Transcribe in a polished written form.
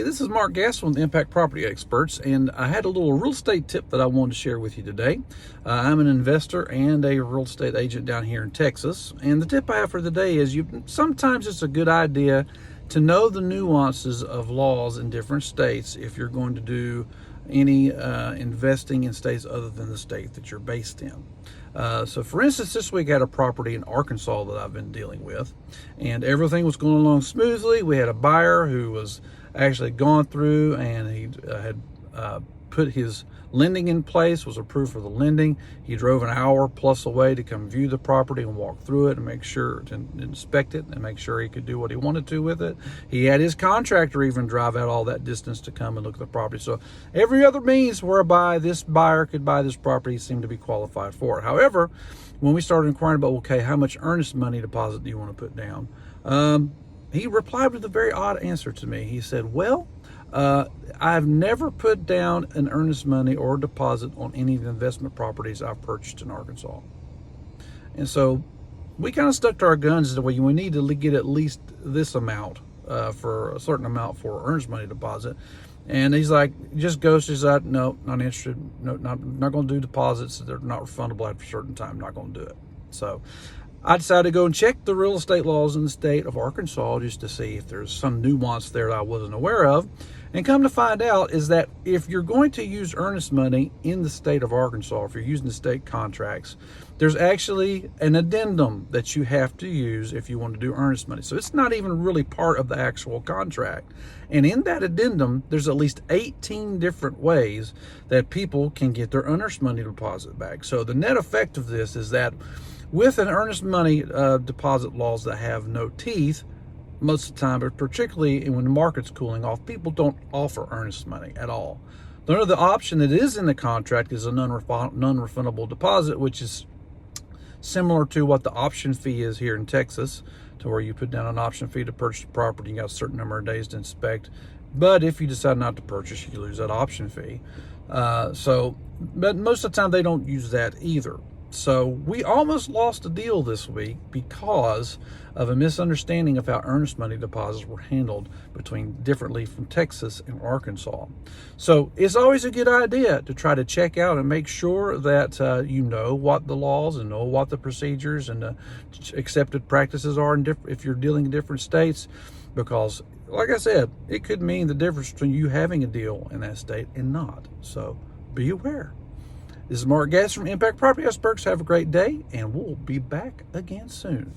Hey, this is Mark Gaston with Impact Property Experts, and I had a little real estate tip that I wanted to share with you today. I'm an investor and a real estate agent down here in Texas, and the tip I have for the day is sometimes it's a good idea to know the nuances of laws in different states if you're going to do any investing in states other than the state that you're based in. So for instance, this week I had a property in Arkansas that I've been dealing with, and everything was going along smoothly. We had a buyer who was actually gone through, and he had put his lending in place, was approved for the lending. He drove an hour plus away to come view the property and walk through it and make sure to inspect it and make sure he could do what he wanted to with it. He had his contractor even drive out all that distance to come and look at the property. So every other means whereby this buyer could buy this property seemed to be qualified for it. However, when we started inquiring about, okay, how much earnest money deposit do you want to put down? He replied with a very odd answer to me. He said, well, I've never put down an earnest money or deposit on any of the investment properties I've purchased in Arkansas. And so we kind of stuck to our guns that we need to get at least this amount for a certain amount for earnest money deposit. And he's like, just ghosted out. No, not interested. No, not going to do deposits. They're not refundable after a certain time. Not going to do it. So I decided to go and check the real estate laws in the state of Arkansas just to see if there's some nuance there that I wasn't aware of. And come to find out is that if you're going to use earnest money in the state of Arkansas, if you're using the state contracts, there's actually an addendum that you have to use if you want to do earnest money. So it's not even really part of the actual contract. And in that addendum, there's at least 18 different ways that people can get their earnest money deposit back. So the net effect of this is that with an earnest money deposit laws that have no teeth, most of the time, but particularly when the market's cooling off, people don't offer earnest money at all. The other option that is in the contract is a non-refundable deposit, which is similar to what the option fee is here in Texas, to where you put down an option fee to purchase the property. You got a certain number of days to inspect, but if you decide not to purchase, you lose that option fee. But most of the time they don't use that either. So we almost lost a deal this week because of a misunderstanding of how earnest money deposits were handled differently from Texas and Arkansas. So it's always a good idea to try to check out and make sure that you know what the laws and know what the procedures and the accepted practices are if you're dealing in different states, because like I said, it could mean the difference between you having a deal in that state and not. So be aware. This is Mark Gaston from Impact Property Experts. Have a great day, and we'll be back again soon.